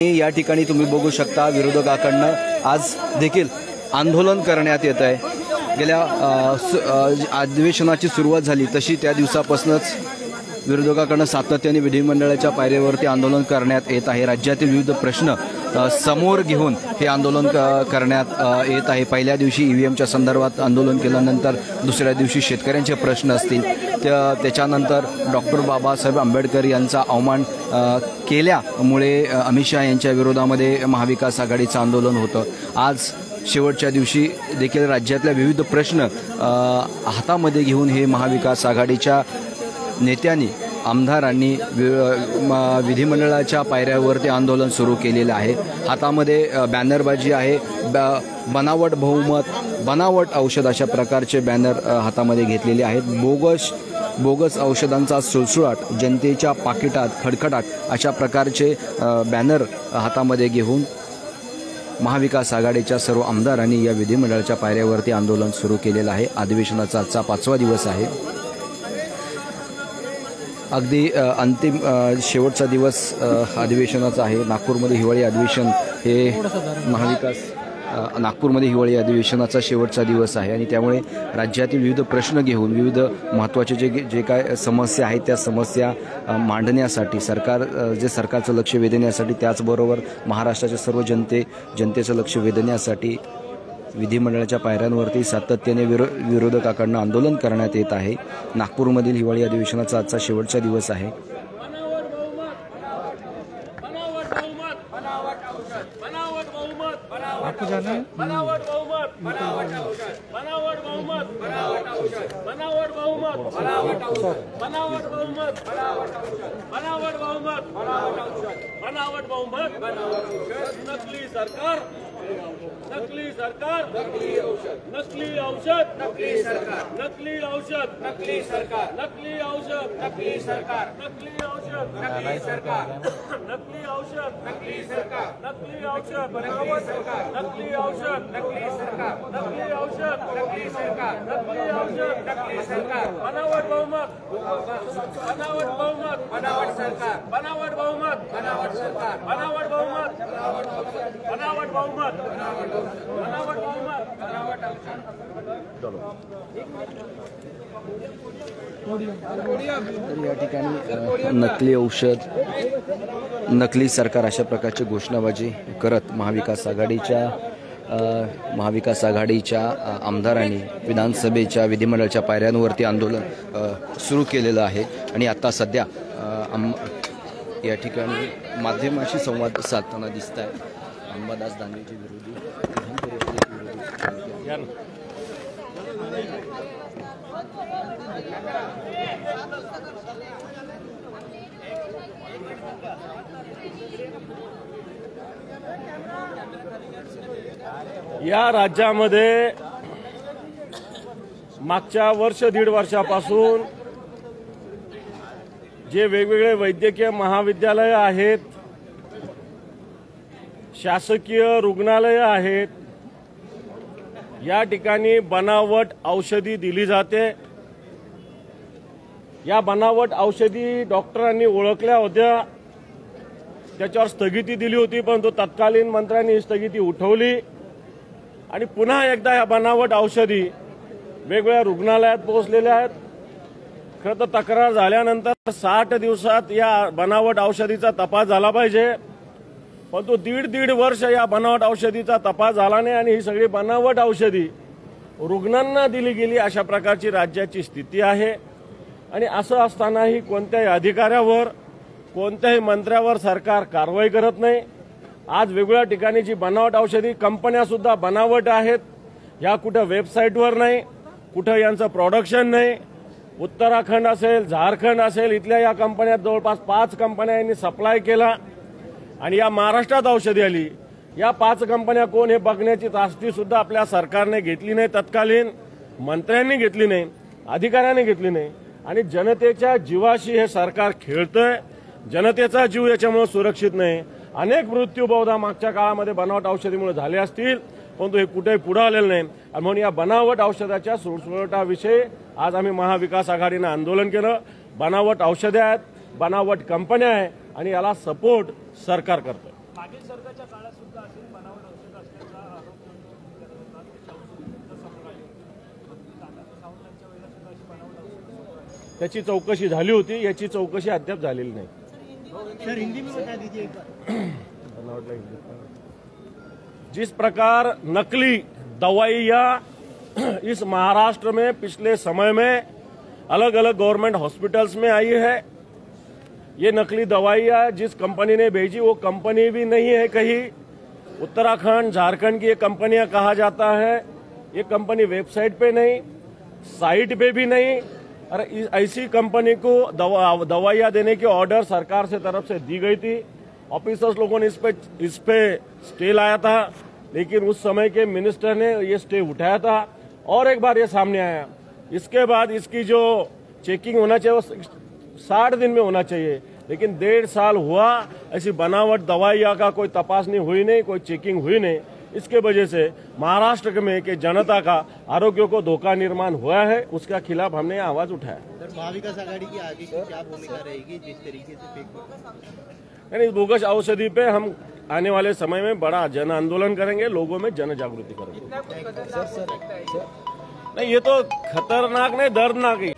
या ठिकाणी तुम्ही बघू शकता विरोधकांकडून आज देखील आंदोलन करण्यात येत आहे। गेल्या अधिवेशनाची सुरुवात झाली तशी त्या दिवसापासूनच विरोधकांकडून सातत्याने विधिमंडळाच्या पायऱ्यावरती आंदोलन करण्यात येत आहे। राज्यातील विविध प्रश्न समोर घेऊन हे आंदोलन करण्यात येत आहे। पहिल्या दिवशी ईव्हीएमच्या संदर्भात आंदोलन केल्यानंतर दुसऱ्या दिवशी शेतकऱ्यांचे प्रश्न असतील, त्याच्यानंतर डॉक्टर बाबासाहेब आंबेडकर यांचा अवमान केल्यामुळे अमित शहा यांच्या विरोधामध्ये महाविकास आघाडीचं आंदोलन होतं। आज शेवटच्या दिवशी देखील राज्यातल्या विविध प्रश्न हातामध्ये घेऊन हे महाविकास आघाडीच्या नेत्यांनी आमदारांनी विधिमंडळाच्या पायऱ्यावरती आंदोलन सुरू केलेलं आहे। हातामध्ये बॅनरबाजी आहे, बनावट बहुमत, बनावट औषध अशा प्रकारचे बॅनर हातामध्ये घेतलेले आहेत। बोगस औषधांचा सुळसुळाट, जनतेच्या पाकिटात खडखडाट अशा प्रकारचे बॅनर हातामध्ये घेऊन महाविकास आघाडीच्या सर्व आमदारांनी या विधिमंडळाच्या पायऱ्यावरती आंदोलन सुरू केलेलं आहे। अधिवेशनाचा आजचा 5वा दिवस आहे। अगदी अंतिम शेवटचा दिवस अधिवेशनाचा आहे। नागपूरमध्ये हिवाळी अधिवेशन हे नागपूरमध्ये हिवाळी अधिवेशनाचा शेवटचा दिवस आहे आणि त्यामुळे राज्यातील विविध प्रश्न घेऊन विविध महत्त्वाचे जे काय समस्या आहेत त्या समस्या मांडण्यासाठी सरकारचं लक्ष वेधण्यासाठी, त्याचबरोबर महाराष्ट्राच्या सर्व जनतेचं लक्ष वेधण्यासाठी विधिमंडळाच्या पायऱ्यांवरती सातत्याने विरोधकांकडून आंदोलन करण्यात येत आहे। नागपूरमधील हिवाळी अधिवेशनाचा आजचा शेवटचा दिवस आहे। नकली सरकार, नकली सरकार, नकली औषध, नकली औषध, नकली सरकार, नकली औषध, नकली सरकार, नकली औषध, नकली सरकार, नकली औषध, नकली सरकार, नकली औषध, नकली सरकार, नकली औषध, नकली सरकार, नकली औषध, नकली सरकार, नकली औषध, नकली सरकार, नकली औषध, नकली सरकार, बनावट बहुमत, बनावट बहुमत, बनावट सरकार, बनावट बहुमत, बनावट सरकार, बनावट बहुमत, बनावट बहुमत, बनावट बहुमत, बनावट औषध। या ठिकाणी नकली औषध, नकली सरकार अशा प्रकारची घोषणाबाजी करत महाविकास आघाडीच्या आमदारांनी विधानसभेच्या विधिमंडळाच्या पायऱ्यांवरती आंदोलन सुरू केलेलं आहे आणि आता सध्या या ठिकाणी माध्यमांशी संवाद साधताना दिसत आहे अंबादास दानवेचे विरोधी या राज्यामध्ये मागच्या दीड वर्षापासून जे वेगवेगळे वैद्यकीय महाविद्यालय आहेत, शासकीय रुग्णालय आहेत, या ठिकाणी बनावट औषधी दिली जाते। या बनावट औषधी डॉक्टरांनी ओळखल्या होत्या, त्याच्यावर स्थगिती दिली होती, परंतु तत्कालीन मंत्र्यांनी ही स्थगिती उठवली आणि पुन्हा एकदा या बनावट औषधी वेगवेगळ्या रुग्णालयात पोहोचलेल्या आहेत। खरं तर तक्रार झाल्यानंतर 60 दिवसात या बनावट औषधीचा तपास झाला पाहिजे, परंतु दीड वर्ष या बनावट औषधीचा तपास झाला नाही आणि ही सगळी बनावट औषधी रुग्णांना दिली गेली अशा प्रकारची राज्याची स्थिती आहे। आणि असं असतानाही कोणत्याही अधिकाऱ्यावर, कोणत्याही मंत्र्यावर सरकार कारवाई करत नाही। आज वेगवेगळ्या ठिकाणी जी बनावट औषधी कंपन्या सुद्धा बनावट आहेत, या कुठं वेबसाईटवर नाही, कुठं यांचं प्रोडक्शन नाही। उत्तराखंड असेल, झारखंड असेल, इथल्या या कंपन्यात जवळपास 5 कंपन्या यांनी सप्लाय केला आणि या महाराष्ट्रात औषधी आली। या 5 कंपन्या कोण हे बघण्याची ताकद सुद्धा आपल्या सरकारने घेतली नाही, तत्कालीन मंत्र्यांनी घेतली नाही, अधिकाऱ्यांनी घेतली नाही आणि जनतेच्या जीवाशी हे सरकार खेळतंय। जनतेचा जीव याच्यामुळे सुरक्षित नाही। अनेक मृत्यू बहुधा मागच्या काळामध्ये बनावट औषधीमुळे झाले असतील, परंतु हे कुठेही पुढे आलेलं नाही आणि म्हणून या बनावट औषधाच्या सुळसुळाटाविषयी आज आम्ही महाविकास आघाडीने आंदोलन केलं। बनावट औषधे आहेत, बनावट कंपन्या आहे आणि याला सपोर्ट सरकार करतं। मागील सरकारच्या काळात सुद्धा असे बनावट औषध असल्याचा आरोप तुम्ही करत होता. त्याच्या औषध समोर आली होती. दादा सावंतांच्या वेळेला सुद्धा अशी बनावट औषध समोर आली. त्याची चौकशी झाली होती, याची चौकशी अद्याप झालेली नाही. सर हिंदी में बता दीजिए. जिस प्रकार नकली दवाइयाँ इस महाराष्ट्र में पिछले समय में अलग अलग गवर्नमेंट हॉस्पिटल्स में आई है, ये नकली दवाइयाँ जिस कंपनी ने भेजी वो कंपनी भी नहीं है, कहीं उत्तराखंड झारखंड की ये कंपनियां कहा जाता है. ये कंपनी वेबसाइट पे नहीं, साइट पे भी नहीं. और ऐसी कंपनी को दवाइयाँ देने की ऑर्डर सरकार से तरफ से दी गई थी. ऑफिसर्स लोगों ने इस पे स्टे लाया था, लेकिन उस समय के मिनिस्टर ने ये स्टे उठाया था. और एक बार ये सामने आया. इसके बाद इसकी जो चेकिंग होना चाहिए वो 60 दिन में होना चाहिए, लेकिन 1.5 साल हुआ, ऐसी बनावट दवाइयाँ का कोई तपासनी हुई नहीं, कोई चेकिंग हुई नहीं. इसके वजह से महाराष्ट्र में के जनता का आरोग्य को धोखा निर्माण हुआ है, उसका खिलाफ हमने आवाज उठाया. सर महाविकास आघाड़ी की आगे की क्या भूमिका रहेगी जिस तरीके से यानी बोगस औषधि पे हम आने वाले समय में बड़ा जन आंदोलन करेंगे, लोगों में जन जागृति करेंगे. नहीं, ये तो खतरनाक नहीं, दर्दनाक है.